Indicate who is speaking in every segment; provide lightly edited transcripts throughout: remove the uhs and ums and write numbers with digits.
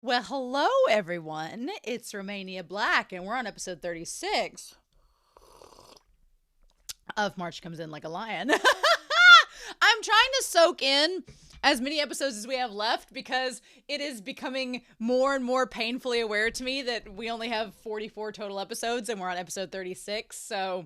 Speaker 1: Well, hello everyone. It's Romania Black, and we're on episode 36 of March Comes In Like a Lion. I'm trying to soak in as many episodes as we have left because it is becoming more and more painfully aware to me that we only have 44 total episodes and we're on episode 36. So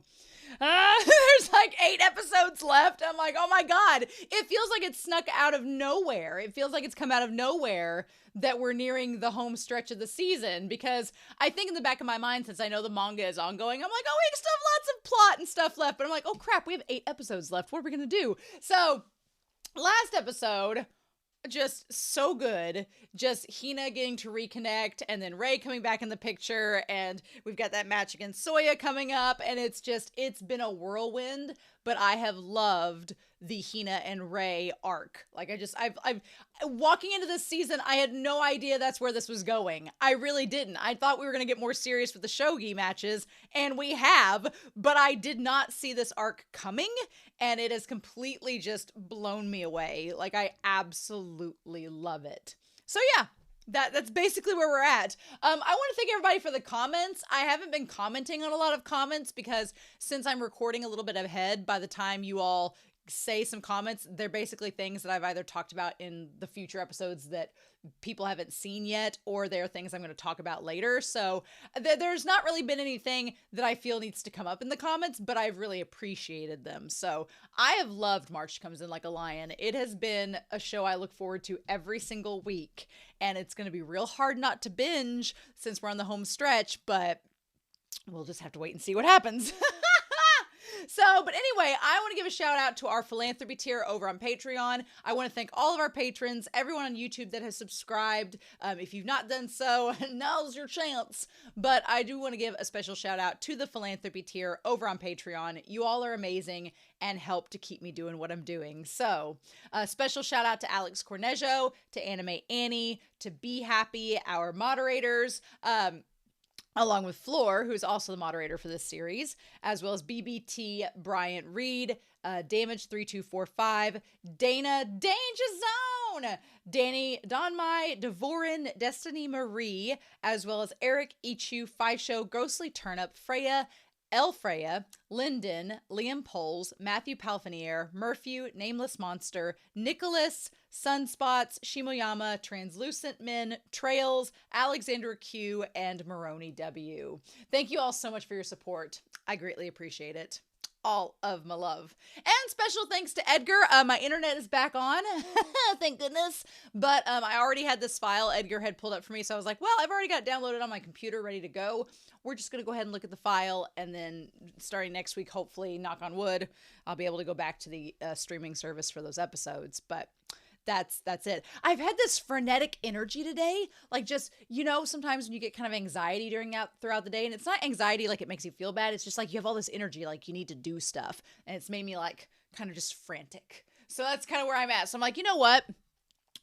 Speaker 1: there's like 8 episodes left. I'm like, oh my God. It feels like it's snuck out of nowhere. It feels like it's come out of nowhere that we're nearing the home stretch of the season, because I think in the back of my mind, since I know the manga is ongoing, I'm like, oh, we still have lots of plot and stuff left. But I'm like, oh crap, we have 8 episodes left. What are we going to do? So last episode, just so good. Just Hina getting to reconnect, and then Rei coming back in the picture, and we've got that match against Souya coming up, and it's been a whirlwind, but I have loved the Hina and Rei arc. Like I've walking into this season, I had no idea that's where this was going. I really didn't. I thought we were going to get more serious with the shogi matches, and we have, but I did not see this arc coming, and it has completely just blown me away. Like, I absolutely love it. So yeah, that's basically where we're at. I want to thank everybody for the comments. I haven't been commenting on a lot of comments because since I'm recording a little bit ahead, by the time you all say some comments, they're basically things that I've either talked about in the future episodes that people haven't seen yet, or they're things I'm going to talk about later. So there's not really been anything that I feel needs to come up in the comments, but I've really appreciated them. So I have loved March Comes In Like a Lion. It has been a show I look forward to every single week, and it's going to be real hard not to binge since we're on the home stretch, but we'll just have to wait and see what happens. So, but anyway, I want to give a shout out to our philanthropy tier over on Patreon. I want to thank all of our patrons, everyone on YouTube that has subscribed. If you've not done so, now's your chance. But I do want to give a special shout out to the philanthropy tier over on Patreon. You all are amazing and help to keep me doing what I'm doing. So, a special shout out to Alex Cornejo, to Anime Annie, to Be Happy, our moderators, along with Floor, who's also the moderator for this series, as well as BBT, Bryant Reed, Damage3245, Dana, Danger Zone, Danny, Donmai, Devorin, Destiny Marie, as well as Eric, Ichu, Fisho, Ghostly Turnip, Freya, El Freya, Lyndon, Liam Poles, Matthew Palfinier, Murphy, Nameless Monster, Nicholas, Sunspots, Shimoyama, Translucent Men, Trails, Alexander Q, and Maroney W. Thank you all so much for your support. I greatly appreciate it. All of my love. And special thanks to Edgar. My internet is back on. Thank goodness. But I already had this file Edgar had pulled up for me. So I was like, well, I've already got it downloaded on my computer ready to go. We're just going to go ahead and look at the file. And then starting next week, hopefully, knock on wood, I'll be able to go back to the streaming service for those episodes. But that's it. I've had this frenetic energy today. Like, just, sometimes when you get kind of anxiety throughout the day, and it's not anxiety like it makes you feel bad. It's just like you have all this energy, like you need to do stuff. And it's made me like kind of just frantic. So that's kind of where I'm at. So I'm like, you know what?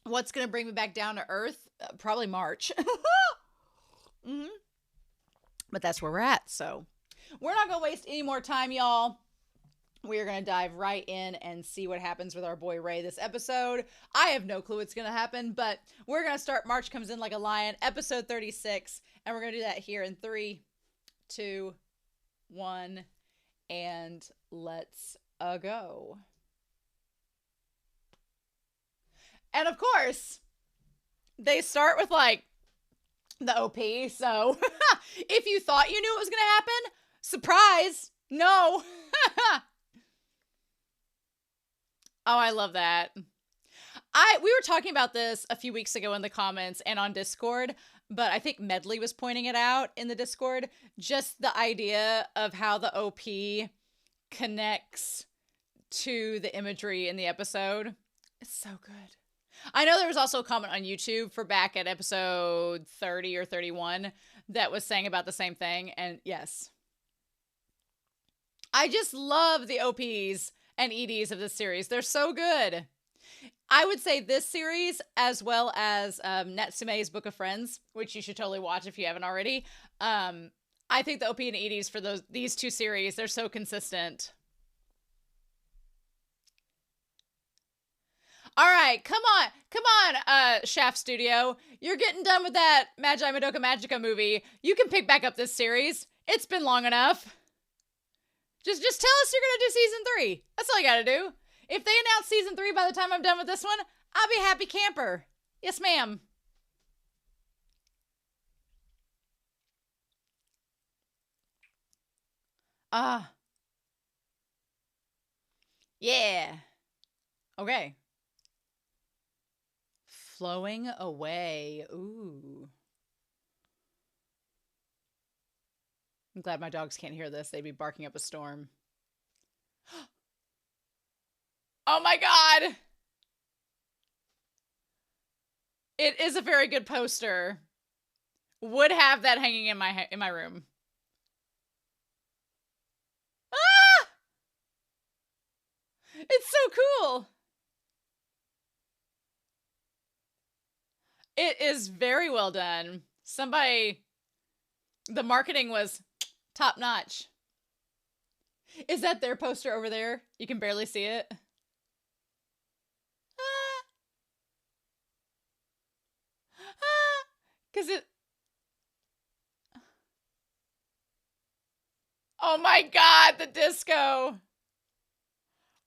Speaker 1: What's going to bring me back down to earth? Probably March. Mm-hmm. But that's where we're at. So we're not going to waste any more time, y'all. We are going to dive right in and see what happens with our boy Rei this episode. I have no clue what's going to happen, but we're going to start March Comes In Like a Lion, episode 36, and we're going to do that here in 3, 2, 1, and let's go. And of course, they start with like the OP, so if you thought you knew what was going to happen, surprise, no. Oh, I love that. We were talking about this a few weeks ago in the comments and on Discord, but I think Medley was pointing it out in the Discord. Just the idea of how the OP connects to the imagery in the episode. It's so good. I know there was also a comment on YouTube for back at episode 30 or 31 that was saying about the same thing. And yes, I just love the OPs and EDs of this series. They're so good. I would say this series, as well as Natsume's Book of Friends, which you should totally watch if you haven't already. I think the OP and EDs for these two series, they're so consistent. All right, come on, Shaft Studio. You're getting done with that Magi Madoka Magica movie. You can pick back up this series. It's been long enough. Just tell us you're gonna do season 3. That's all you gotta do. If they announce season 3 by the time I'm done with this one, I'll be happy camper. Yes, ma'am. Yeah. Okay. Flowing away. Ooh. I'm glad my dogs can't hear this. They'd be barking up a storm. Oh my god! It is a very good poster. Would have that hanging in my room. Ah! It's so cool. It is very well done. The marketing was top notch. Is that their poster over there? You can barely see it. Because it... Oh my god, the disco.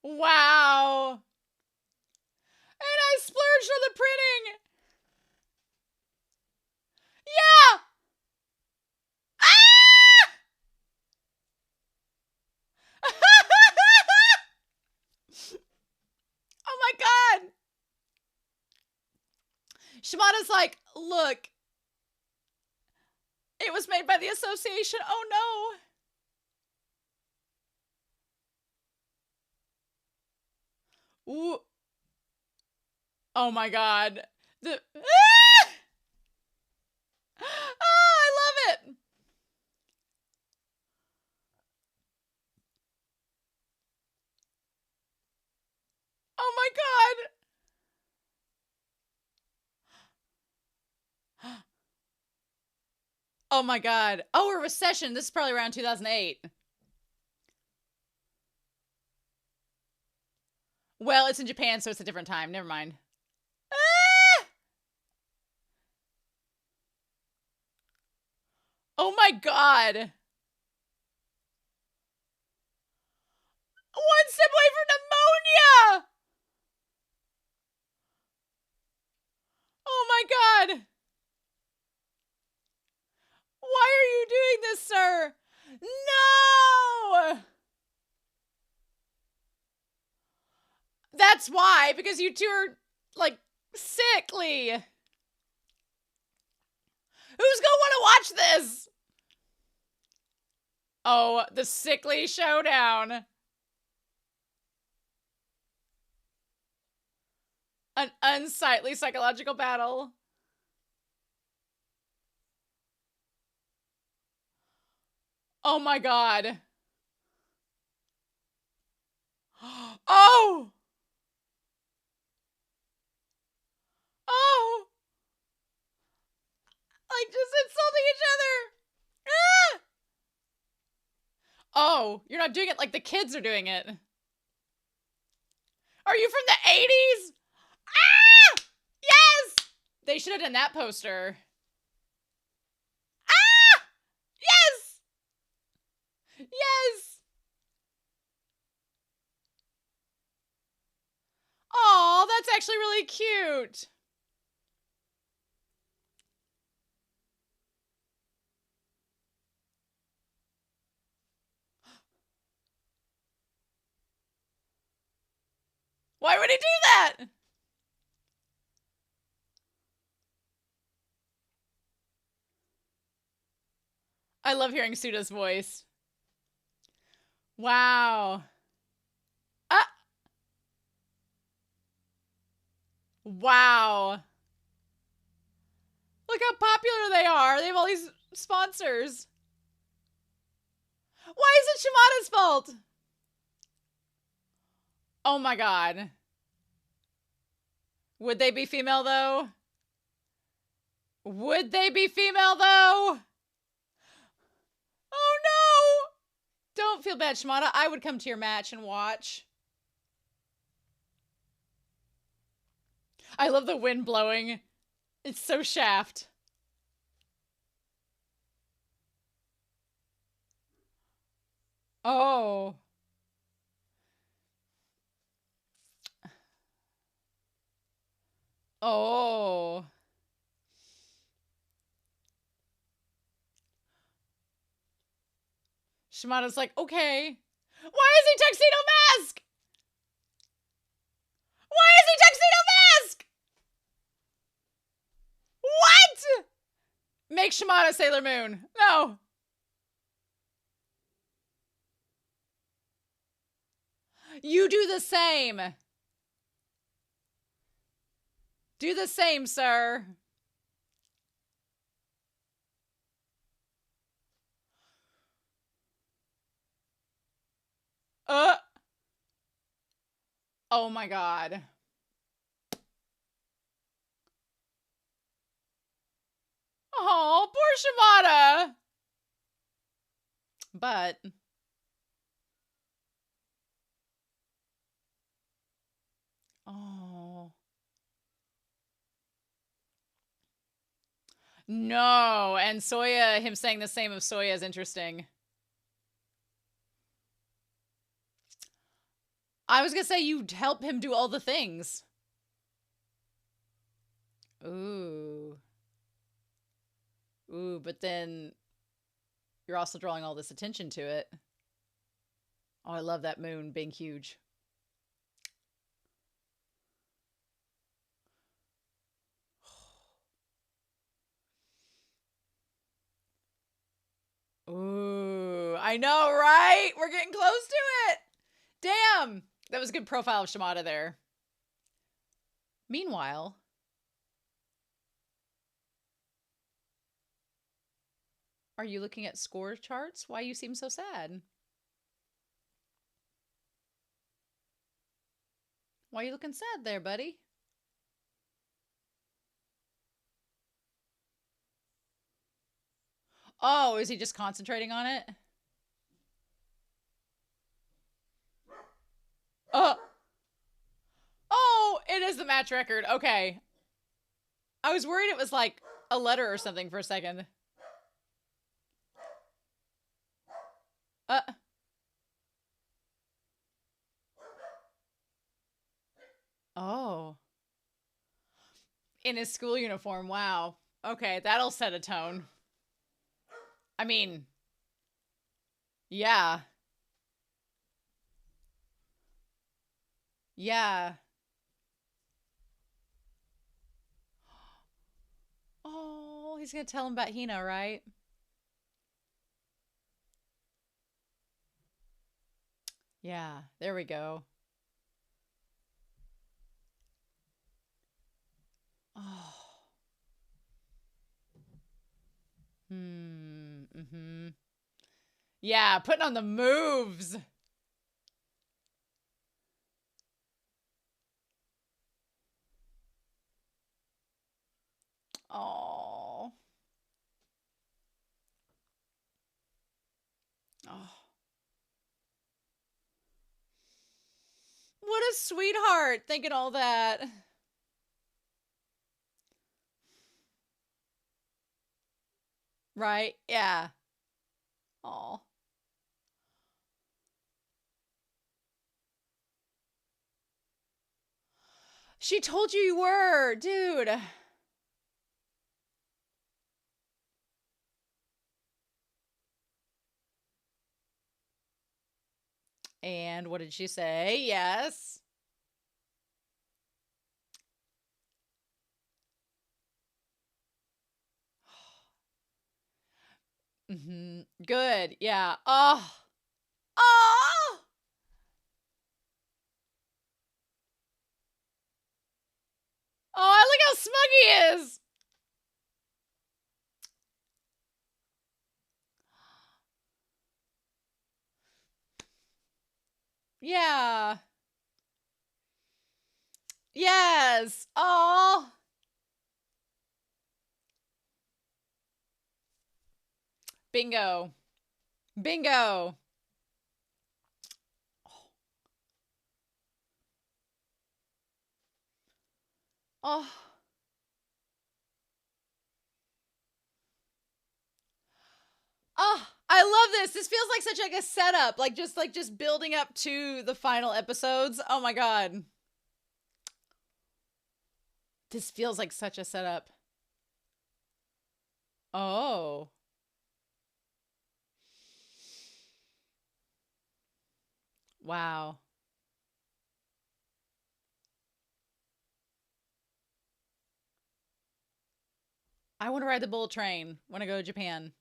Speaker 1: Wow. And I splurged on the printing. Yeah. Ah! Oh my god. Shimada's like, look. It was made by the association. Oh no. Ooh. Oh my god. Ah! Oh, I love it. Oh my god. Oh my god. Oh, a recession. This is probably around 2008. Well, it's in Japan, so it's a different time. Never mind. Ah! Oh my god. One step away from pneumonia! Oh my god. Why are you doing this, sir? No! That's why, because you two are, like, sickly. Who's gonna want to watch this? Oh, the sickly showdown. An unsightly psychological battle. Oh my god. Oh! Oh! Like, just insulting each other. Ah! Oh, you're not doing it like the kids are doing it. Are you from the 80s? Ah! Yes! They should have done that poster. Ah! Yes! Yes! Oh, that's actually really cute. Why would he do that? I love hearing Suda's voice. Wow. Ah! Wow. Look how popular they are. They have all these sponsors. Why is it Shimada's fault? Oh my god. Would they be female though? Would they be female though? Oh no! Don't feel bad, Shimada. I would come to your match and watch. I love the wind blowing. It's so Shaft. Oh. Oh. Shimada's like, okay. Why is he tuxedo mask? Why is he tuxedo mask? What? Make Shimada Sailor Moon. No. You do the same. Do the same, sir. Oh my god. Oh, poor Shimada. But oh no, and Souya, him saying the same of Souya is interesting. I was gonna say you'd help him do all the things. Ooh. Ooh, but then you're also drawing all this attention to it. Oh, I love that moon being huge. Ooh, I know, right? We're getting close to it. Damn. That was a good profile of Shimada there. Meanwhile, are you looking at score charts? Why you seem so sad? Why are you looking sad there, buddy? Oh, is he just concentrating on it? Oh, it is the match record. Okay. I was worried it was like a letter or something for a second. Oh. In his school uniform. Wow. Okay, that'll set a tone. I mean, yeah. Yeah. Oh, he's gonna tell him about Hina, right? Yeah, there we go. Oh. Mm-hmm. Yeah, putting on the moves. Oh. Oh. What a sweetheart thinking all that. Right? Yeah. Oh. She told you were, dude. And what did she say? Yes. Mm-hmm. Good. Yeah. Oh. Oh. Oh, look how smug he is. Yeah. Yes. Oh. Bingo. Bingo. Oh. Oh, I love this. This feels like such like a setup, like just building up to the final episodes. Oh my god. This feels like such a setup. Oh. Wow. I want to ride the bullet train when I go to Japan.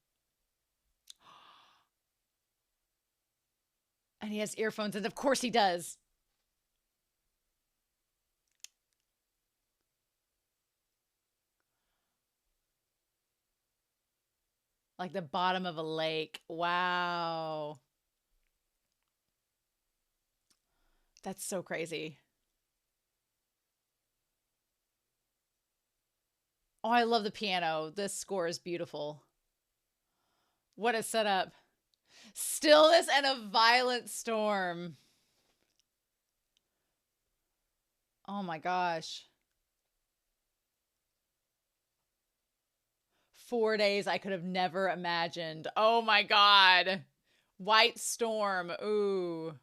Speaker 1: And he has earphones, and of course he does. Like the bottom of a lake. Wow. That's so crazy. Oh, I love the piano. This score is beautiful. What a setup. Stillness and a violent storm. Oh my gosh. 4 days I could have never imagined. Oh my god. White storm. Ooh.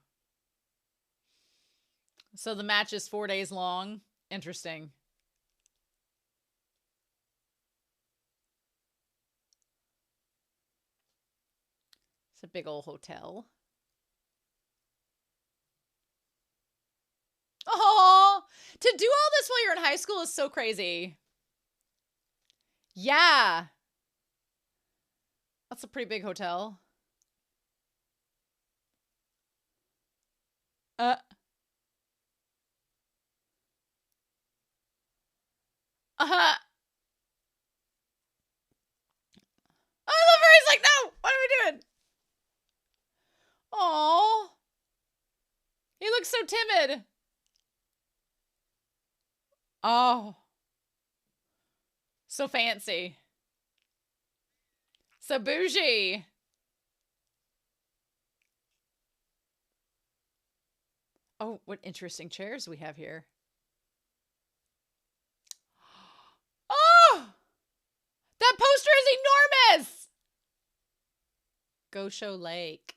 Speaker 1: So the match is 4 days long. Interesting. It's a big old hotel. Oh, to do all this while you're in high school is so crazy. Yeah. That's a pretty big hotel. Uh. Uh-huh. I love her. He's like, no, what are we doing? Aw. He looks so timid. Oh. So fancy. So bougie. Oh, what interesting chairs we have here. Oh! That poster is enormous! Gosho Lake.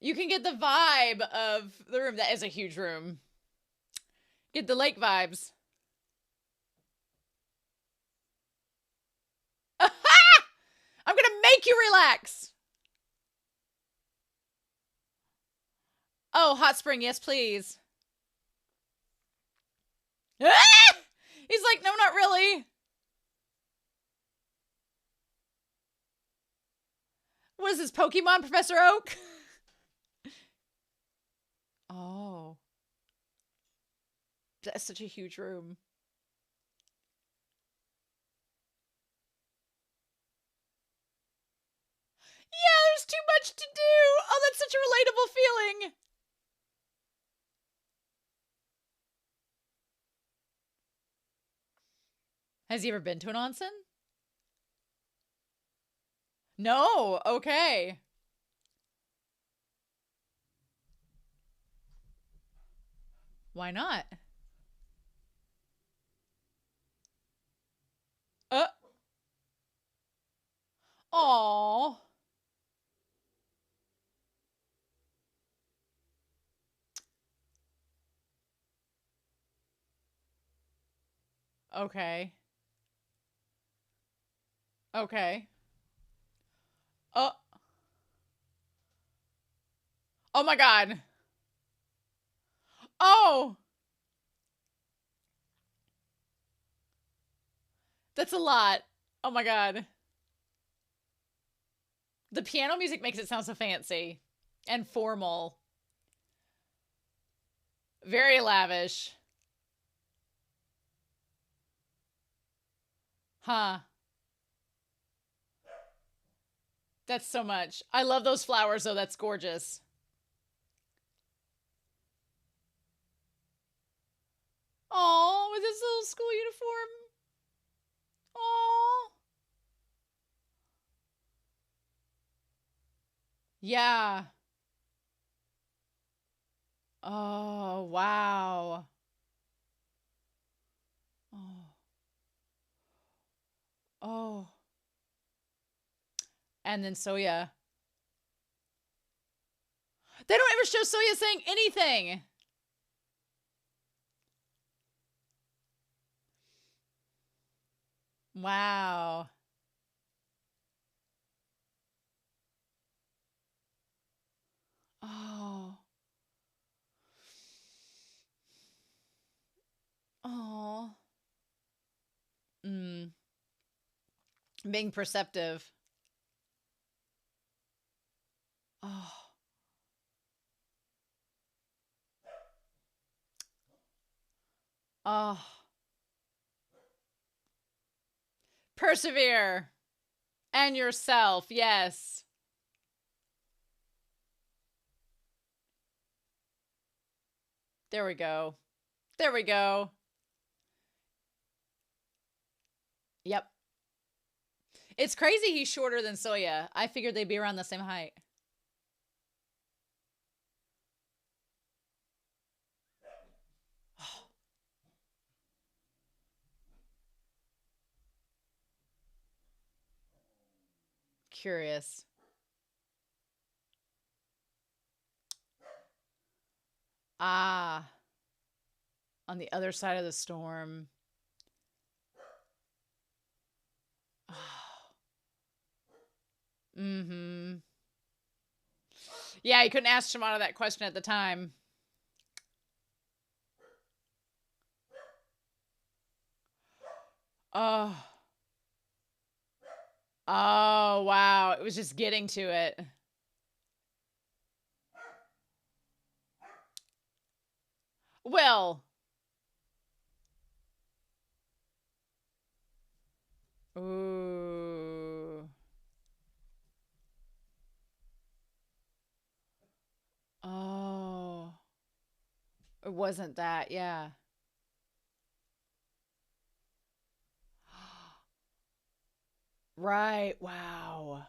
Speaker 1: You can get the vibe of the room. That is a huge room. Get the lake vibes. I'm gonna make you relax. Oh, hot spring, yes, please. Ah! He's like, no, not really. What is this, Pokemon, Professor Oak? Oh. That's such a huge room. Yeah, there's too much to do. Oh, that's such a relatable feeling. Has he ever been to an onsen? No. Okay. Why not? Uh. Aww. Okay. Okay. Oh. Oh my god. Oh. That's a lot. Oh my god. The piano music makes it sound so fancy and formal. Very lavish. Huh. That's so much. I love those flowers, though. That's gorgeous. Oh, with his little school uniform. Oh. Yeah. Oh, wow. Oh. Oh. And then Souya. They don't ever show Souya saying anything. Wow. Oh. Oh. Mm. Being perceptive. Oh. Oh. Persevere. And yourself, yes. There we go. There we go. Yep. It's crazy he's shorter than Souya. I figured they'd be around the same height. Curious. Ah. On the other side of the storm. Mm-hmm. Yeah, he couldn't ask Shimano that question at the time. Oh. Oh, wow. It was just getting to it. Well. Ooh. Oh. It wasn't that, yeah. Right, wow.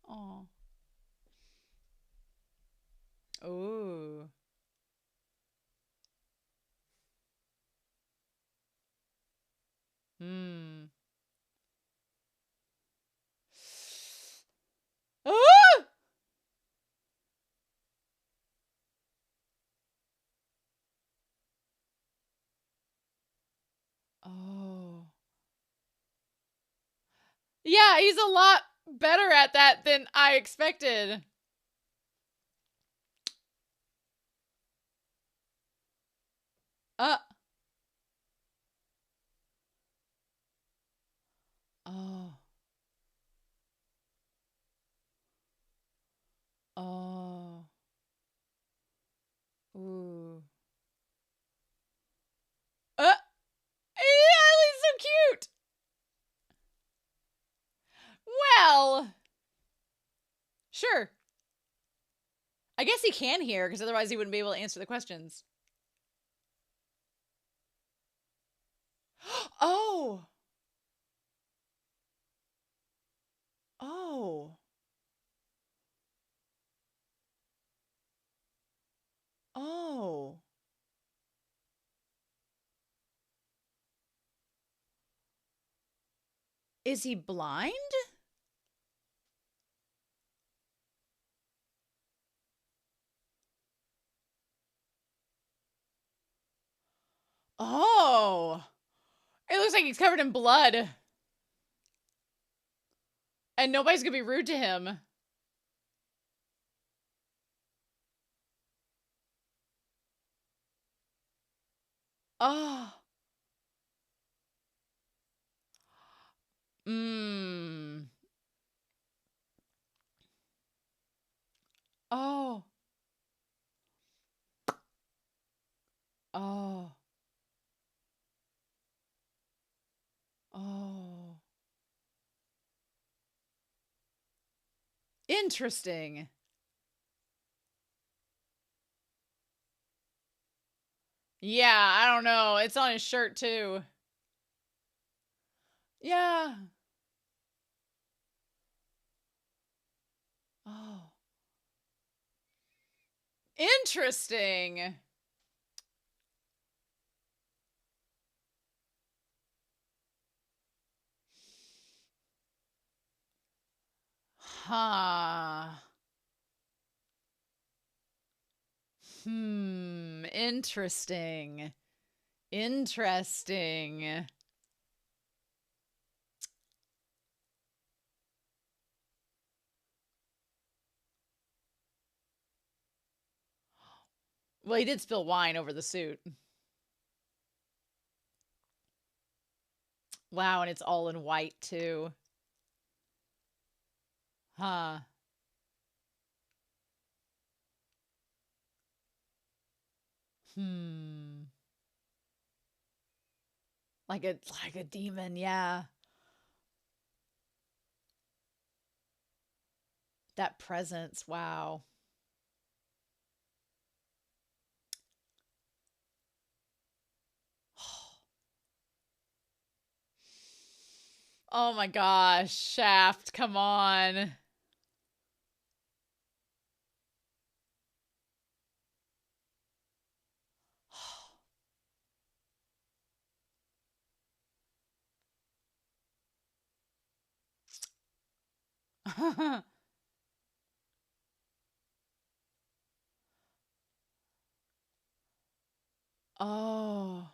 Speaker 1: Oh. Ooh. Hmm. Ah! Oh. Yeah, he's a lot better at that than I expected. Uh. Oh. Oh. Ooh. Yeah, he's so cute. Well, sure. I guess he can hear, because otherwise he wouldn't be able to answer the questions. Oh. Oh. Oh. Is he blind? Oh. It looks like he's covered in blood. And nobody's gonna be rude to him. Oh. Mmm. Oh. Oh. Oh. Interesting. Yeah, I don't know. It's on his shirt too. Yeah. Oh. Interesting. Huh. Interesting. Interesting. Well, he did spill wine over the suit. Wow, and it's all in white too. Huh. Hmm. Like a demon, yeah. That presence, wow. Oh my gosh, Shaft, come on. Oh.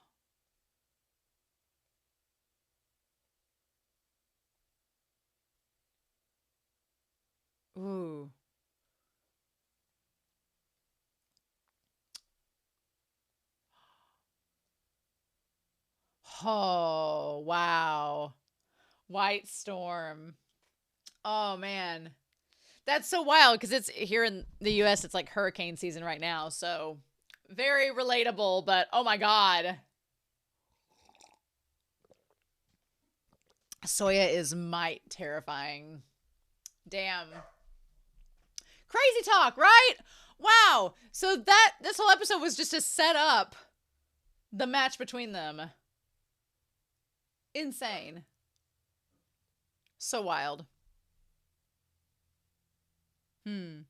Speaker 1: Ooh. Oh, wow. White Storm. Oh man. That's so wild because it's here in the US, it's like hurricane season right now. So very relatable, but oh my God. Souya is might terrifying. Damn. Crazy talk, right? Wow. So this whole episode was just to set up the match between them. Insane. So wild. Hmm.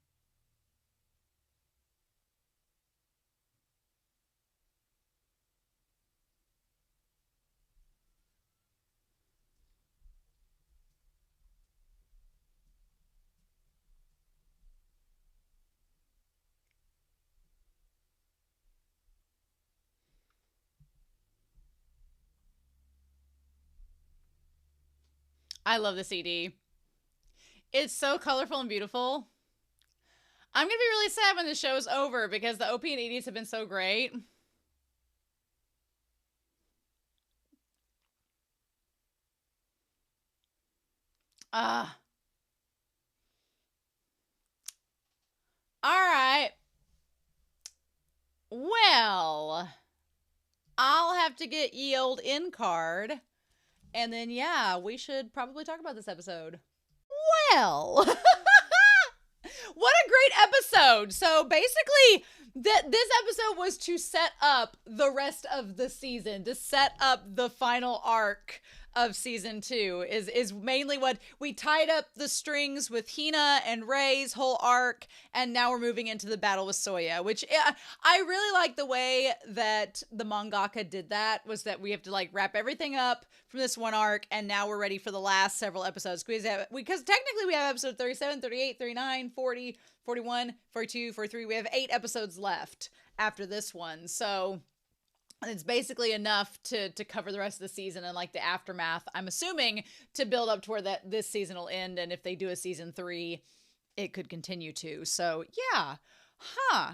Speaker 1: I love the CD. It's so colorful and beautiful. I'm gonna be really sad when the show's over because the OP and EDs have been so great. Ah. All right. Well, I'll have to get ye old in card. And then, yeah, we should probably talk about this episode. Well, what a great episode. So basically, this episode was to set up the rest of the season, to set up the final arc of season 2 is mainly what we tied up the strings with Hina and Rei's whole arc, and now we're moving into the battle with Souya, which I really like the way that the mangaka did that, was that we have to like wrap everything up from this one arc, and now we're ready for the last several episodes because technically we have episode 37, 38, 39, 40, 41, 42, 43. We have 8 episodes left after this one, so it's basically enough to cover the rest of the season and like the aftermath, I'm assuming, to build up to where this season will end. And if they do a season 3, it could continue to. So yeah. Huh.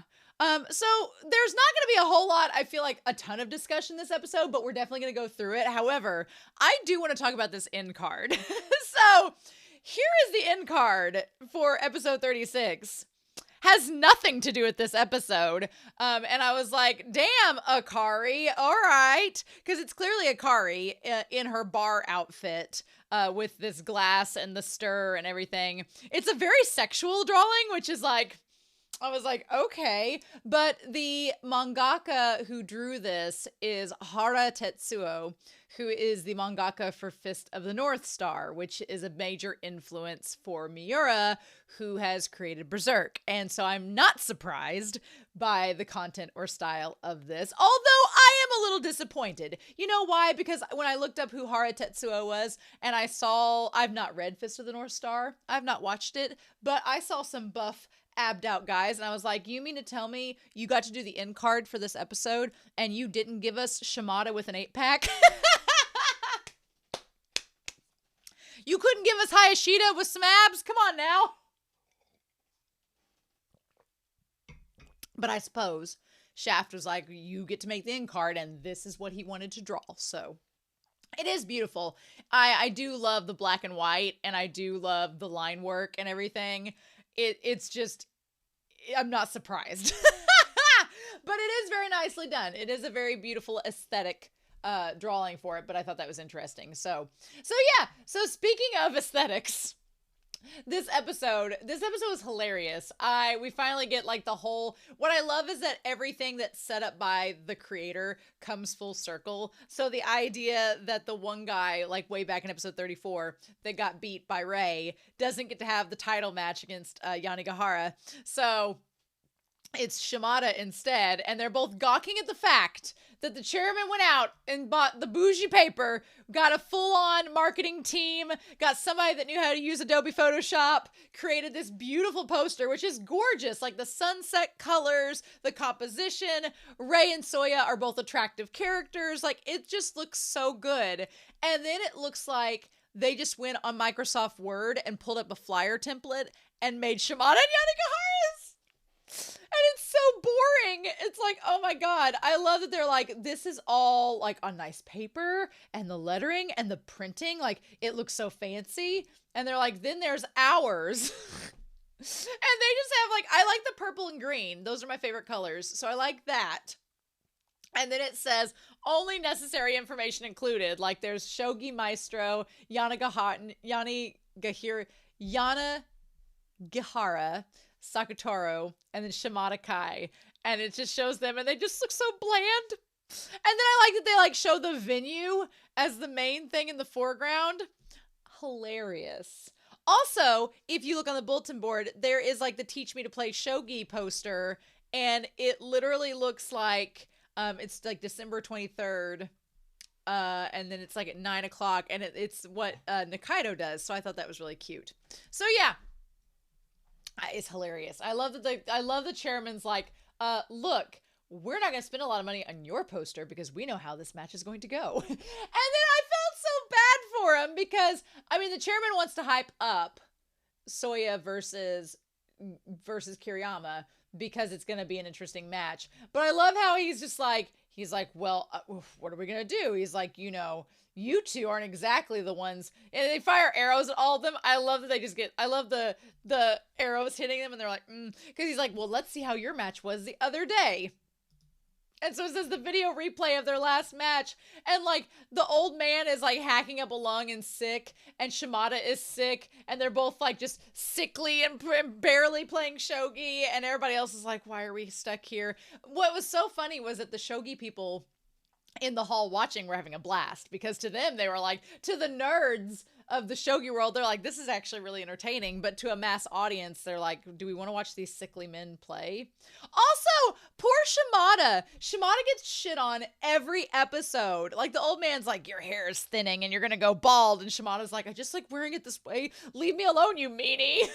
Speaker 1: So there's not going to be a whole lot, I feel like, a ton of discussion this episode, but we're definitely going to go through it. However, I do want to talk about this end card. So here is the end card for episode 36. Has nothing to do with this episode. And I was like, damn, Akari, all right. Because it's clearly Akari in her bar outfit with this glass and the stir and everything. It's a very sexual drawing, which is like, I was like, okay. But the mangaka who drew this is Hara Tetsuo, who is the mangaka for Fist of the North Star, which is a major influence for Miura, who has created Berserk. And so I'm not surprised by the content or style of this, although I am a little disappointed. You know why? Because when I looked up who Hara Tetsuo was, and I've not read Fist of the North Star, I've not watched it, but I saw some buff abbed out guys, and I was like, you mean to tell me you got to do the end card for this episode and you didn't give us Shimada with an 8-pack? You couldn't give us Hayashida with some abs? Come on now. But I suppose Shaft was like, you get to make the end card, and this is what he wanted to draw. So it is beautiful. I do love the black and white, and I do love the line work and everything. It's just, I'm not surprised. But it is very nicely done. It is a very beautiful aesthetic drawing for it, but I thought that was interesting. So yeah. So speaking of aesthetics, this episode was hilarious. We finally get like the whole, what I love is that everything that's set up by the creator comes full circle. So the idea that the one guy, like way back in episode 34, that got beat by Rei doesn't get to have the title match against Yanagihara. So it's Shimada instead, and they're both gawking at the fact that the chairman went out and bought the bougie paper, got a full-on marketing team, got somebody that knew how to use Adobe Photoshop, created this beautiful poster, which is gorgeous, like the sunset colors, the composition. Rei and Souya are both attractive characters. Like, it just looks so good. And then it looks like they just went on Microsoft Word and pulled up a flyer template and made Shimada and Yanagihara's. And it's so boring. It's like, oh my God. I love that they're like, this is all like on nice paper, and the lettering and the printing, like it looks so fancy. And they're like, then there's ours. And they just have like, I like the purple and green. Those are my favorite colors. So I like that. And then it says only necessary information included. Like there's Shogi Maestro, Yanagihara, Sakutaro, and then Shimada Kai, and it just shows them, and they just look so bland. And then I like that they like show the venue as the main thing in the foreground. Hilarious. Also, if you look on the bulletin board, there is like the Teach Me to Play Shogi poster, and it literally looks like it's like December 23rd. And then it's like at 9 o'clock, and it's what Nikaido does. So I thought that was really cute. So yeah. It's hilarious. I love the chairman's like, look, we're not going to spend a lot of money on your poster because we know how this match is going to go. And then I felt so bad for him because, I mean, the chairman wants to hype up Souya versus Kiriyama because it's going to be an interesting match. But I love how he's like, well, what are we going to do? He's like, you two aren't exactly the ones, and they fire arrows at all of them. I love that I love the arrows hitting them, and they're like, because he's like, well, let's see how your match was the other day. And so it says the video replay of their last match, and like the old man is like hacking up a lung and sick, and Shimada is sick, and they're both like just sickly and barely playing shogi, and everybody else is like, why are we stuck here? What was so funny was that the shogi people in the hall watching were having a blast, because to them, they were like, to the nerds of the shogi world, they're like, this is actually really entertaining, but to a mass audience, they're like, do we want to watch these sickly men play? Also, poor Shimada gets shit on every episode. Like, the old man's like, your hair is thinning and you're gonna go bald, and Shimada's like, I just like wearing it this way, leave me alone, you meanie.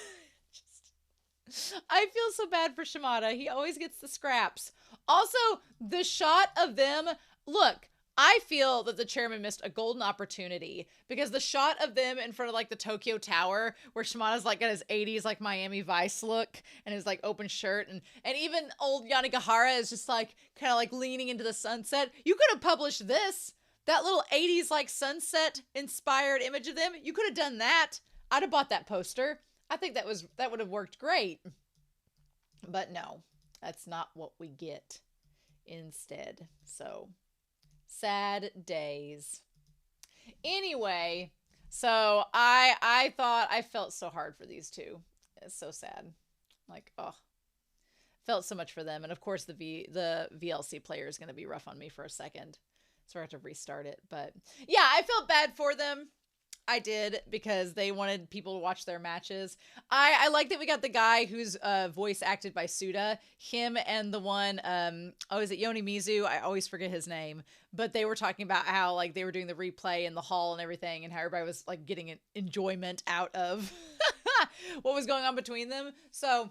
Speaker 1: I feel so bad for Shimada. He always gets the scraps. Also, the shot of them, look, I feel that the chairman missed a golden opportunity, because the shot of them in front of like the Tokyo Tower, where Shimada's like got his 80s like Miami Vice look and his like open shirt, and even old Yanagihara is just like kind of like leaning into the sunset. You could have published that little 80s like sunset inspired image of them. You could have done that. I'd have bought that poster. I think that would have worked great. But no, that's not what we get instead. So sad days. Anyway, so I thought, I felt so hard for these two. It's so sad. Like, oh, felt so much for them. And of course the VLC player is going to be rough on me for a second. So I have to restart it. But yeah, I felt bad for them. I did, because they wanted people to watch their matches. I like that we got the guy who's voice acted by Suda. Him and the one, is it Yonimizu? I always forget his name. But they were talking about how like they were doing the replay in the hall and everything, and how everybody was like getting an enjoyment out of what was going on between them. So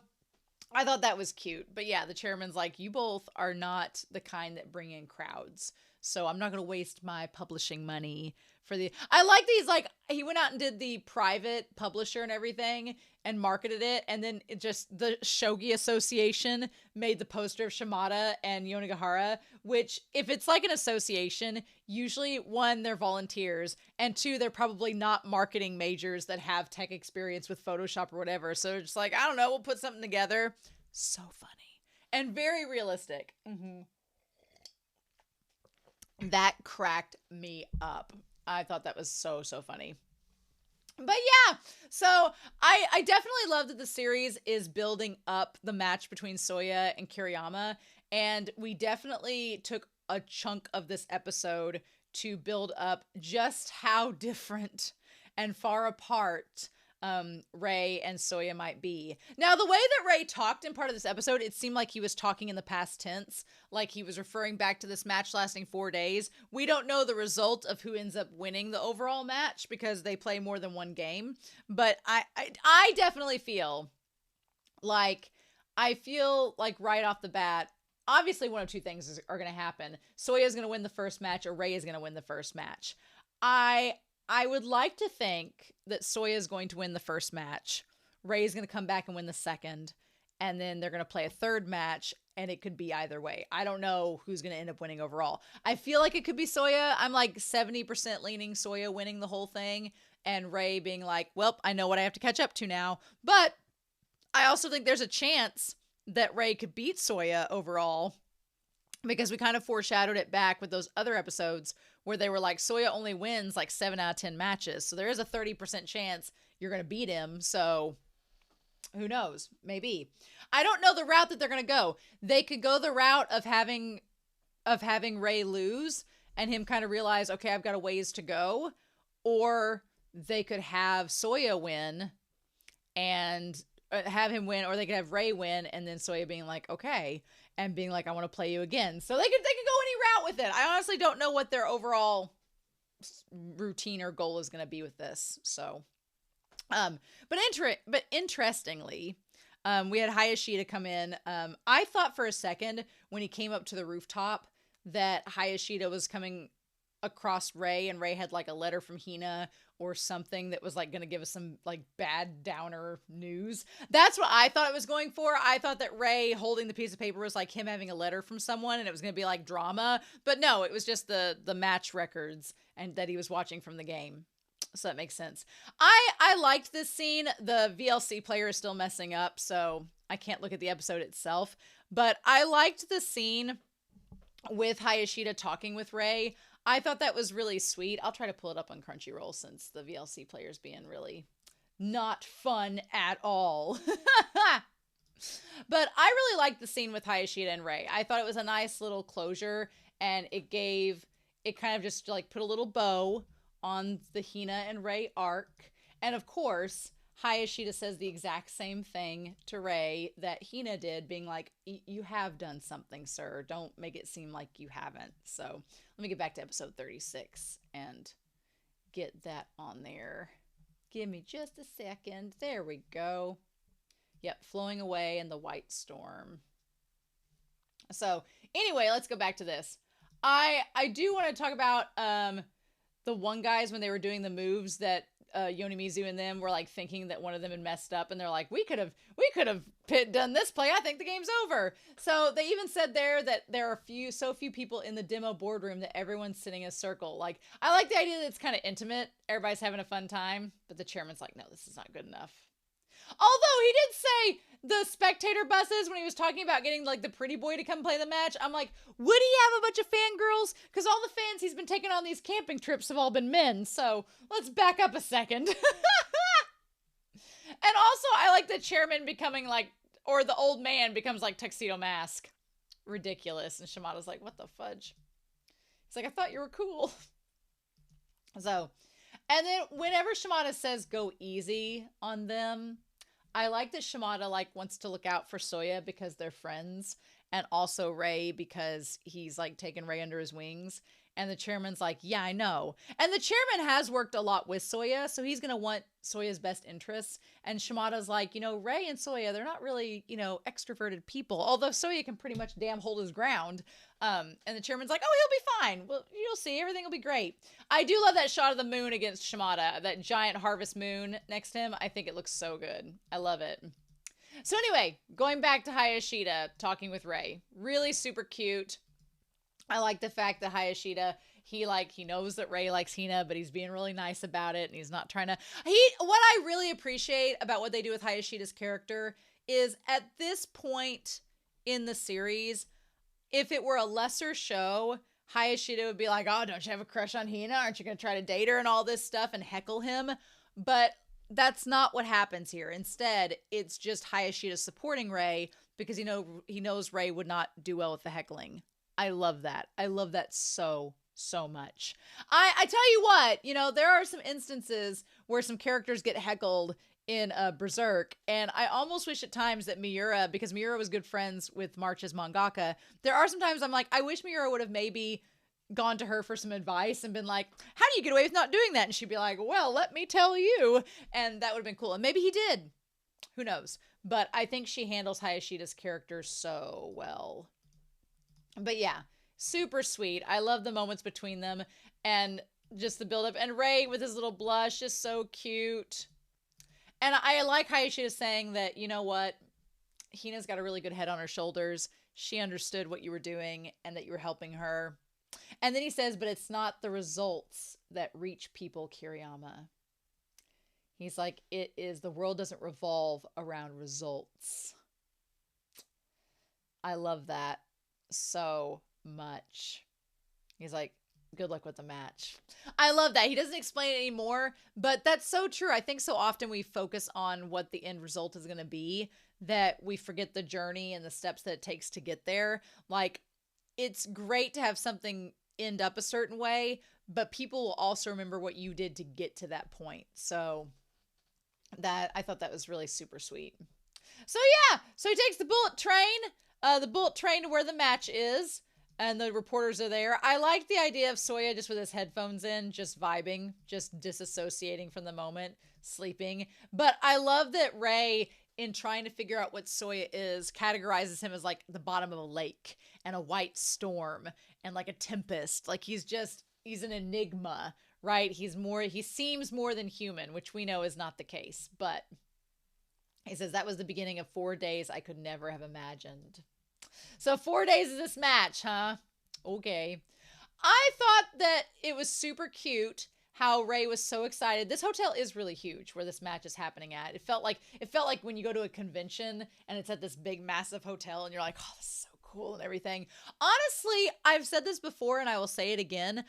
Speaker 1: I thought that was cute. But yeah, the chairman's like, you both are not the kind that bring in crowds. So I'm not going to waste my publishing money for the... I like these, like, he went out and did the private publisher and everything and marketed it. And then it just, the Shogi Association made the poster of Shimada and Yonagahara, which if it's like an association, usually one, they're volunteers, and two, they're probably not marketing majors that have tech experience with Photoshop or whatever. So it's just like, I don't know, we'll put something together. So funny and very realistic. That cracked me up. I thought that was so funny. But yeah, so I definitely love that the series is building up the match between Souya and Kiriyama, and we definitely took a chunk of this episode to build up just how different and far apart Rei and Souya might be. Now, the way that Rei talked in part of this episode, it seemed like he was talking in the past tense, like he was referring back to this match lasting 4 days. We don't know the result of who ends up winning the overall match because they play more than one game, but I definitely feel like right off the bat, obviously one of two things are going to happen. Souya is going to win the first match, or Rei is going to win the first match. I would like to think that Souya is going to win the first match. Rei is going to come back and win the second. And then they're going to play a third match, and it could be either way. I don't know who's going to end up winning overall. I feel like it could be Souya. I'm like 70% leaning Souya winning the whole thing, and Rei being like, well, I know what I have to catch up to now. But I also think there's a chance that Rei could beat Souya overall, because we kind of foreshadowed it back with those other episodes where they were like, Souya only wins like 7 out of 10 matches. So there is a 30% chance you're going to beat him. So who knows? Maybe. I don't know the route that they're going to go. They could go the route of having Rei lose and him kind of realize, okay, I've got a ways to go. Or they could have Souya win and have him win, or they could have Rei win and then Souya being like, okay, and being like, I want to play you again. So they could go any route with it. I honestly don't know what their overall routine or goal is going to be with this. So, but interestingly, we had Hayashida come in. I thought for a second when he came up to the rooftop that Hayashida was coming across Rei, and Rei had like a letter from Hina or something that was like going to give us some like bad downer news. That's what I thought it was going for. I thought that Rei holding the piece of paper was like him having a letter from someone, and it was going to be like drama. But no, it was just the match records and that he was watching from the game. So that makes sense. I liked this scene. The VLC player is still messing up, so I can't look at the episode itself. But I liked the scene with Hayashida talking with Rei. I thought that was really sweet. I'll try to pull it up on Crunchyroll since the VLC player's being really not fun at all. But I really liked the scene with Hayashida and Rei. I thought it was a nice little closure, and it kind of just like put a little bow on the Hina and Rei arc. And of course, Hayashida says the exact same thing to Rei that Hina did, being like, you have done something, sir. Don't make it seem like you haven't. So let me get back to episode 36 and get that on there. Give me just a second. There we go. Yep, flowing away in the white storm. So anyway, let's go back to this. I do want to talk about the one guys when they were doing the moves that Yonimizu and them were like thinking that one of them had messed up, and they're like, we could have done this play. I think the game's over. So they even said there that there are so few people in the demo boardroom that everyone's sitting in a circle. Like, I like the idea that it's kind of intimate. Everybody's having a fun time, but the chairman's like, no, this is not good enough. Although he did say the spectator buses when he was talking about getting like the pretty boy to come play the match. I'm like, would he have a bunch of fangirls? Because all the fans he's been taking on these camping trips have all been men. So let's back up a second. And also, I like the chairman becoming like, or the old man becomes like Tuxedo Mask. Ridiculous. And Shimada's like, what the fudge? It's like, I thought you were cool. So, and then whenever Shimada says go easy on them, I like that Shimada like wants to look out for Souya because they're friends, and also Rei because he's like taking Rei under his wings. And the chairman's like, yeah, I know. And the chairman has worked a lot with Souya, so he's going to want Soya's best interests. And Shimada's like, Rei and Souya, they're not really, extroverted people. Although Souya can pretty much damn hold his ground. And the chairman's like, oh, he'll be fine. Well, you'll see. Everything will be great. I do love that shot of the moon against Shimada. That giant harvest moon next to him. I think it looks so good. I love it. So anyway, going back to Hayashida, talking with Rei. Really super cute. I like the fact that Hayashida, he knows that Rei likes Hina, but he's being really nice about it, and he's not trying to. What I really appreciate about what they do with Hayashida's character is at this point in the series, if it were a lesser show, Hayashida would be like, oh, don't you have a crush on Hina? Aren't you going to try to date her and all this stuff and heckle him? But that's not what happens here. Instead, it's just Hayashida supporting Rei because he knows Rei would not do well with the heckling. I love that. I love that so much. I tell you what, there are some instances where some characters get heckled in Berserk, and I almost wish at times that Miura, because Miura was good friends with March's mangaka, there are some times I'm like, I wish Miura would have maybe gone to her for some advice and been like, how do you get away with not doing that? And she'd be like, well, let me tell you. And that would have been cool. And maybe he did. Who knows? But I think she handles Hayashida's character so well. But yeah, super sweet. I love the moments between them and just the build up. And Rei with his little blush is so cute. And I like Hayashida saying that, you know what? Hina's got a really good head on her shoulders. She understood what you were doing and that you were helping her. And then he says, but it's not the results that reach people, Kiriyama. He's like, it is, the world doesn't revolve around results. I love that so much. He's like, good luck with the match. I love that. He doesn't explain it anymore, but that's so true. I think so often we focus on what the end result is going to be that we forget the journey and the steps that it takes to get there. Like, it's great to have something end up a certain way, but people will also remember what you did to get to that point. So that, I thought that was really super sweet. So yeah, so he takes the bullet train to where the match is, and the reporters are there. I like the idea of Souya just with his headphones in, just vibing, just disassociating from the moment, sleeping. But I love that Rei, in trying to figure out what Souya is, categorizes him as like the bottom of a lake and a white storm and like a tempest. Like he's an enigma, right? He seems more than human, which we know is not the case. But he says that was the beginning of 4 days I could never have imagined. So 4 days of this match, huh? Okay. I thought that it was super cute how Rei was so excited. This hotel is really huge where this match is happening at. It felt like when you go to a convention and it's at this big, massive hotel and you're like, oh, this is so cool and everything. Honestly, I've said this before and I will say it again.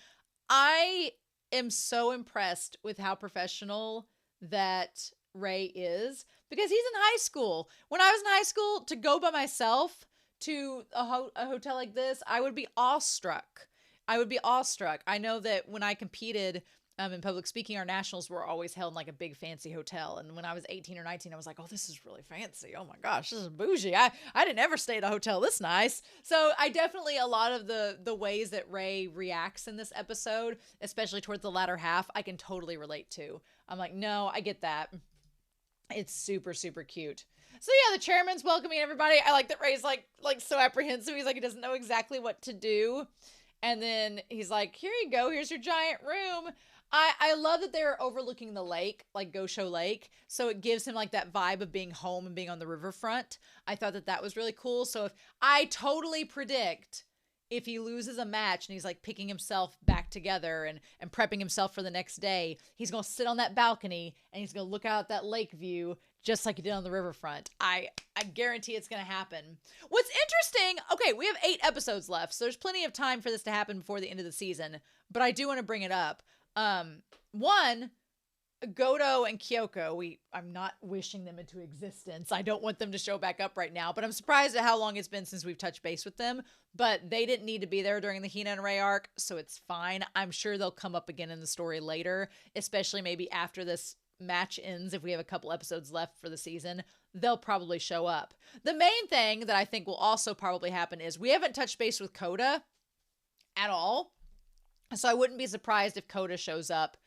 Speaker 1: I am so impressed with how professional that Rei is because he's in high school. When I was in high school, to go by myself to a hotel like this, I would be awestruck. I know that when I competed in public speaking, our nationals were always held in like a big fancy hotel. And when I was 18 or 19, I was like, oh, this is really fancy. Oh my gosh, this is bougie. I didn't ever stay at a hotel this nice. So I definitely, a lot of the ways that Rei reacts in this episode, especially towards the latter half, I can totally relate to. I'm like, no, I get that. It's super, super cute. So yeah, the chairman's welcoming everybody. I like that Rei's like so apprehensive. He's like, he doesn't know exactly what to do. And then he's like, here you go. Here's your giant room. I love that they're overlooking the lake, like Gosho Lake. So it gives him like that vibe of being home and being on the riverfront. I thought that was really cool. So if I totally predict if he loses a match and he's like picking himself back together and prepping himself for the next day, he's going to sit on that balcony and he's going to look out at that lake view just like he did on the riverfront. I guarantee it's going to happen. What's interesting, okay, we have 8 episodes left, so there's plenty of time for this to happen before the end of the season, but I do want to bring it up. One, Goto and Kyoko, I'm not wishing them into existence. I don't want them to show back up right now, but I'm surprised at how long it's been since we've touched base with them. But they didn't need to be there during the Hina and Rei arc, so it's fine. I'm sure they'll come up again in the story later, especially maybe after this match ends. If we have a couple episodes left for the season, they'll probably show up. The main thing that I think will also probably happen is we haven't touched base with Kota at all. So I wouldn't be surprised if Kota shows up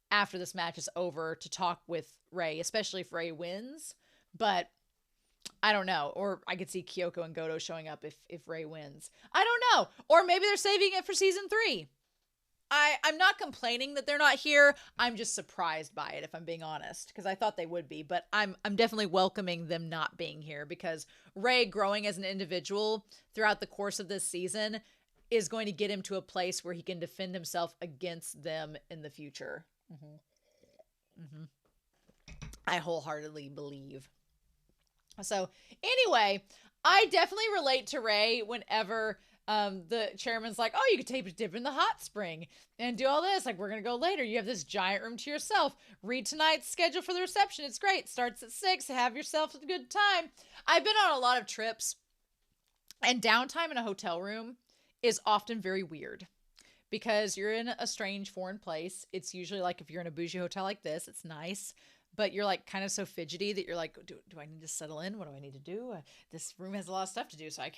Speaker 1: after this match is over to talk with Rei, especially if Rei wins. But I don't know. Or I could see Kyoko and Goto showing up if Rei wins. I don't know. Or maybe they're saving it for season 3. I'm not complaining that they're not here. I'm just surprised by it, if I'm being honest, because I thought they would be. But I'm definitely welcoming them not being here, because Rei growing as an individual throughout the course of this season is going to get him to a place where he can defend himself against them in the future. I wholeheartedly believe. So anyway, I definitely relate to Rei whenever the chairman's like, oh, you could take a dip in the hot spring and do all this. Like, we're going to go later. You have this giant room to yourself. Read tonight's schedule for the reception. It's great. Starts at 6. Have yourself a good time. I've been on a lot of trips, and downtime in a hotel room is often very weird. Because you're in a strange foreign place. It's usually like if you're in a bougie hotel like this, it's nice. But you're like kind of so fidgety that you're like, do I need to settle in? What do I need to do? This room has a lot of stuff to do, so I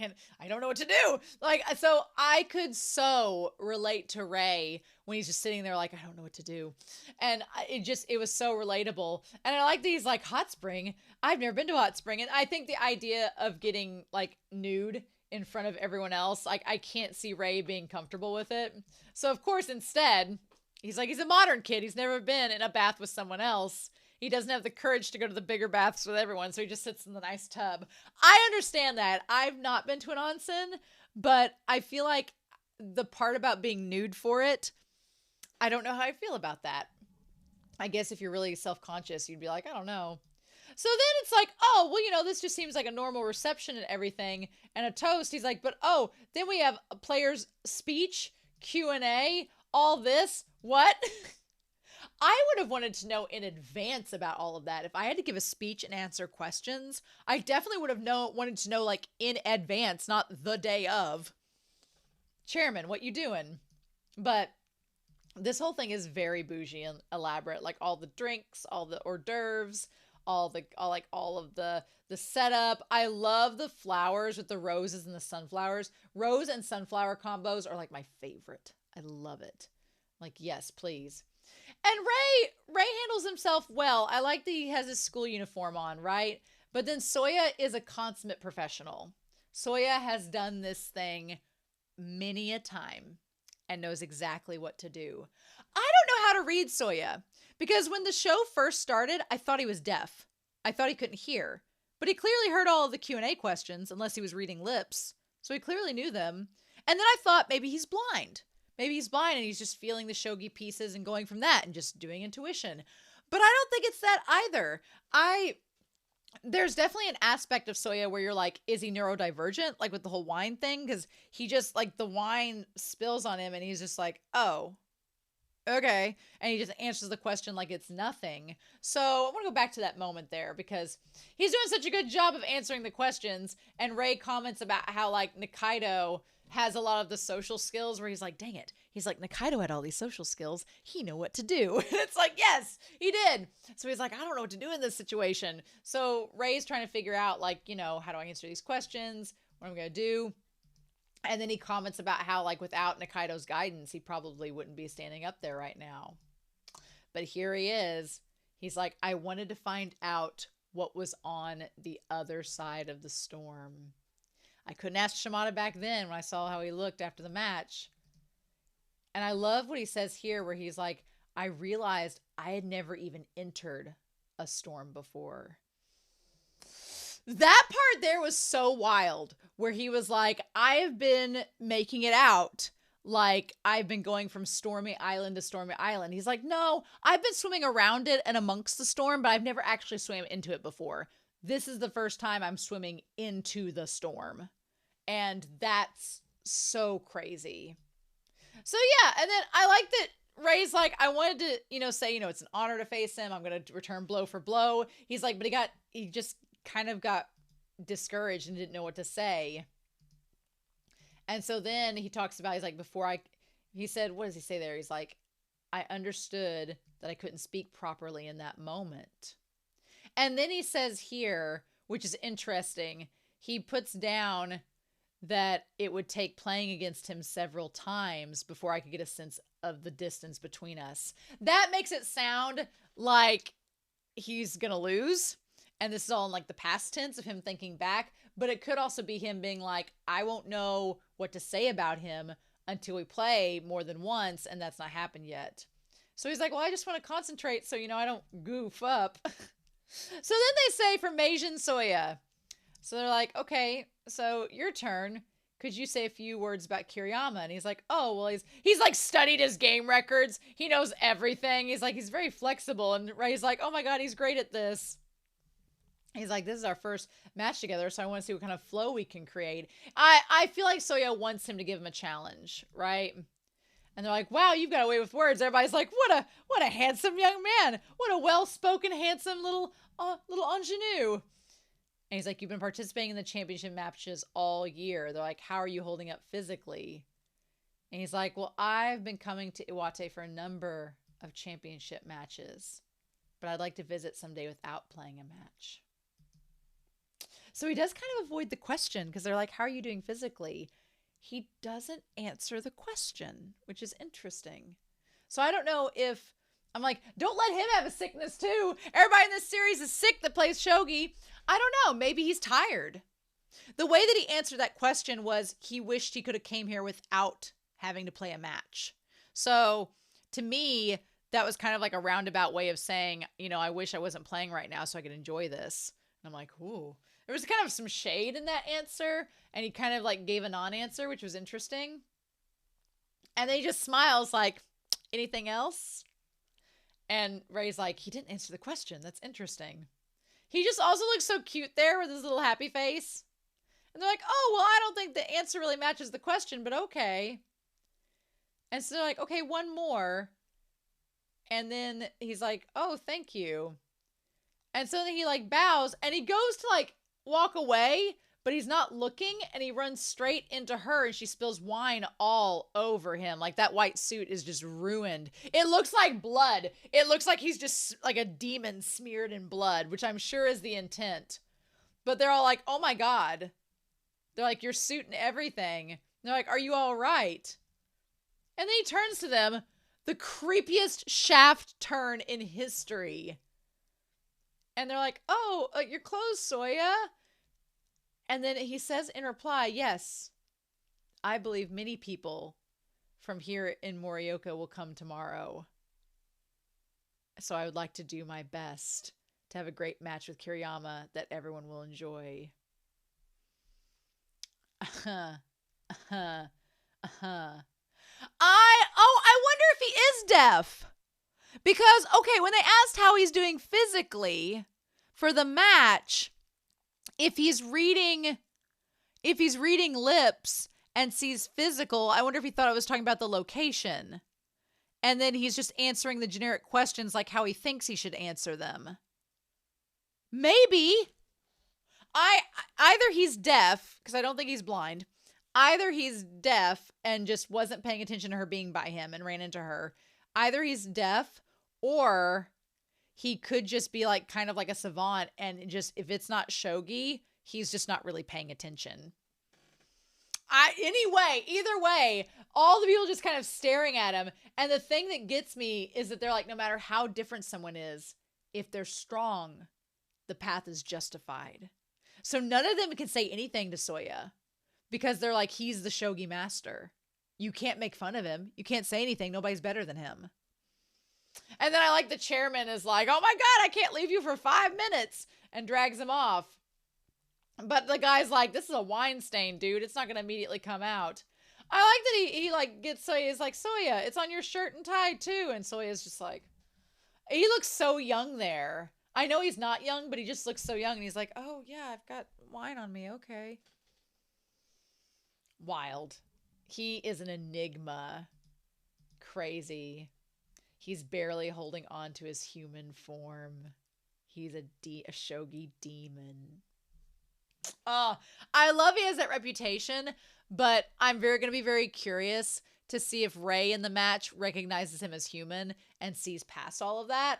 Speaker 1: don't know what to do. Like, so I could so relate to Rei when he's just sitting there like, I don't know what to do. And it was so relatable. And I like these like hot spring. I've never been to a hot spring. And I think the idea of getting like nude in front of everyone else, like I can't see Rei being comfortable with it. So of course, instead, he's a modern kid. He's never been in a bath with someone else. He doesn't have the courage to go to the bigger baths with everyone, so he just sits in the nice tub. I understand that. I've not been to an onsen, but I feel like the part about being nude for it, I don't know how I feel about that. I guess if you're really self-conscious, you'd be like, I don't know. So then it's like, oh, well, this just seems like a normal reception and everything, and a toast. He's like, but oh, then we have a player's speech, Q&A, all this. What? I would have wanted to know in advance about all of that. If I had to give a speech and answer questions, I definitely would have wanted to know like in advance, not the day of. Chairman, what you doing? But this whole thing is very bougie and elaborate. Like all the drinks, all the hors d'oeuvres, all of the setup. I love the flowers with the roses and the sunflowers. Rose and sunflower combos are like my favorite. I love it. Like, yes, please. And Rei handles himself well. I like that he has his school uniform on, right? But then Souya is a consummate professional. Souya has done this thing many a time and knows exactly what to do. I don't know how to read Souya, because when the show first started, I thought he was deaf. I thought he couldn't hear. But he clearly heard all of the Q&A questions, unless he was reading lips. So he clearly knew them. And then I thought maybe he's blind. Maybe he's blind and he's just feeling the shogi pieces and going from that and just doing intuition. But I don't think it's that either. There's definitely an aspect of Souya where you're like, is he neurodivergent? Like with the whole wine thing? Because he just, like, the wine spills on him and he's just like, oh, okay. And he just answers the question like it's nothing. So I want to go back to that moment there, because he's doing such a good job of answering the questions. And Rei comments about how, like, Nikaido has a lot of the social skills, where he's like, dang it. He's like, Nikaido had all these social skills. He knew what to do. And it's like, yes, he did. So he's like, I don't know what to do in this situation. So Rei's trying to figure out, like, how do I answer these questions? What am I going to do? And then he comments about how, like, without Nikaido's guidance, he probably wouldn't be standing up there right now. But here he is. He's like, I wanted to find out what was on the other side of the storm. I couldn't ask Shimada back then when I saw how he looked after the match. And I love what he says here, where he's like, I realized I had never even entered a storm before. That part there was so wild, where he was like, I've been making it out like I've been going from stormy island to stormy island. He's like, no, I've been swimming around it and amongst the storm, but I've never actually swam into it before. This is the first time I'm swimming into the storm. And that's so crazy. So yeah, and then I like that Rei's like, I wanted to, say, it's an honor to face him. I'm going to return blow for blow. He's like, but he just kind of got discouraged and didn't know what to say. And so then he talks about, he's like, he said, what does he say there? He's like, I understood that I couldn't speak properly in that moment. And then he says here, which is interesting, he puts down that it would take playing against him several times before I could get a sense of the distance between us. That makes it sound like he's going to lose. And this is all in like the past tense of him thinking back. But it could also be him being like, I won't know what to say about him until we play more than once. And that's not happened yet. So he's like, well, I just want to concentrate so, I don't goof up. So then they say for Meijin Souya. So they're like, okay, so your turn. Could you say a few words about Kiriyama? And he's like, oh, well, he's like studied his game records. He knows everything. He's like, he's very flexible. And Rei's like, oh my God, he's great at this. He's like, this is our first match together, so I want to see what kind of flow we can create. I feel like Souya wants him to give him a challenge, right? And they're like, wow, you've got away with words. Everybody's like, what a handsome young man. What a well-spoken, handsome little ingenue. And he's like, you've been participating in the championship matches all year. They're like, how are you holding up physically? And he's like, well, I've been coming to Iwate for a number of championship matches, but I'd like to visit someday without playing a match. So he does kind of avoid the question because they're like, how are you doing physically? He doesn't answer the question, which is interesting. So I don't know if, I'm like, don't let him have a sickness too. Everybody in this series is sick that plays shogi. I don't know. Maybe he's tired. The way that he answered that question was he wished he could have came here without having to play a match. So to me, that was kind of like a roundabout way of saying, I wish I wasn't playing right now so I could enjoy this. And I'm like, ooh. There was kind of some shade in that answer, and he kind of like gave a non-answer, which was interesting. And then he just smiles like, anything else? And Rei's like, he didn't answer the question. That's interesting. He just also looks so cute there with his little happy face. And they're like, oh, well, I don't think the answer really matches the question, but okay. And so they're like, okay, one more. And then he's like, oh, thank you. And so then he like bows and he goes to like walk away, but he's not looking, and he runs straight into her, and she spills wine all over him. Like that white suit is just ruined. It looks like blood. It looks like he's just like a demon smeared in blood, which I'm sure is the intent. But they're all like, oh my God. They're like, your suit and everything. And they're like, are you all right? And then he turns to them, the creepiest shaft turn in history. And they're like, oh, your clothes, Souya. And then he says in reply, yes, I believe many people from here in Morioka will come tomorrow. So I would like to do my best to have a great match with Kiriyama that everyone will enjoy. I wonder if he is deaf. Because, okay, when they asked how he's doing physically for the match, if he's reading lips and sees physical, I wonder if he thought I was talking about the location. And then he's just answering the generic questions like how he thinks he should answer them. Maybe. Either he's deaf, because I don't think he's blind. Either he's deaf and just wasn't paying attention to her being by him and ran into her. Either he's deaf, or he could just be like kind of like a savant, and just if it's not shogi, he's just not really paying attention. Either way, all the people just kind of staring at him. And the thing that gets me is that they're like, no matter how different someone is, if they're strong, the path is justified. So none of them can say anything to Souya because they're like, he's the shogi master. You can't make fun of him. You can't say anything. Nobody's better than him. And then I like the chairman is like, oh my God, I can't leave you for 5 minutes, and drags him off. But the guy's like, this is a wine stain, dude. It's not going to immediately come out. I like that he like gets Souya. He's like, Souya, it's on your shirt and tie too. And Soya's just like, he looks so young there. I know he's not young, but he just looks so young. And he's like, oh yeah, I've got wine on me. Okay. Wild. He is an enigma. Crazy. He's barely holding on to his human form. He's a shogi demon. Oh, I love he has that reputation, but I'm going to be very curious to see if Rei in the match recognizes him as human and sees past all of that.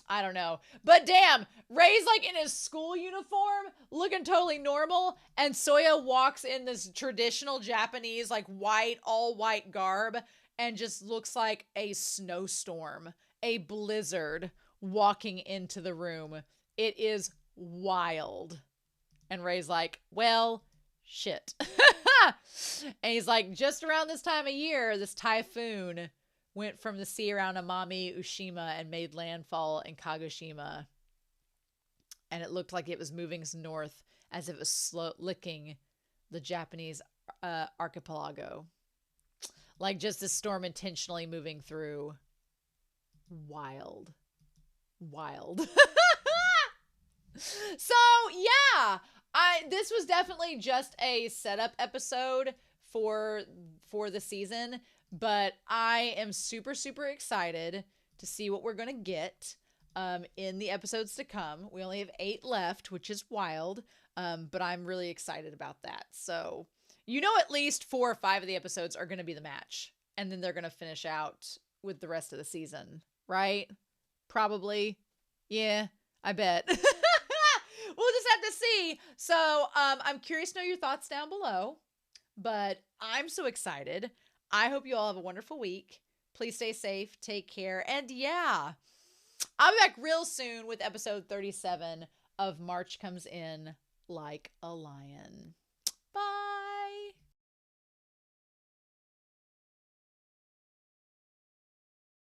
Speaker 1: I don't know. But damn, Rei's like in his school uniform, looking totally normal, and Souya walks in this traditional Japanese, like white, all white garb, and just looks like a snowstorm, a blizzard walking into the room. It is wild. And Rei's like, well, shit. And he's like, just around this time of year, this typhoon went from the sea around Amami, Ushima, and made landfall in Kagoshima. And it looked like it was moving north as it was licking the Japanese archipelago. Like just a storm intentionally moving through. Wild. So, yeah. This was definitely just a setup episode for the season, but I am super, super excited to see what we're going to get in the episodes to come. We only have 8 left, which is wild, but I'm really excited about that. So, at least 4 or 5 of the episodes are going to be the match, and then they're going to finish out with the rest of the season, right? Probably. Yeah, I bet. We'll just have to see. So I'm curious to know your thoughts down below, but I'm so excited. I hope you all have a wonderful week. Please stay safe, take care, and yeah, I'll be back real soon with episode 37 of March Comes In Like a Lion. Bye.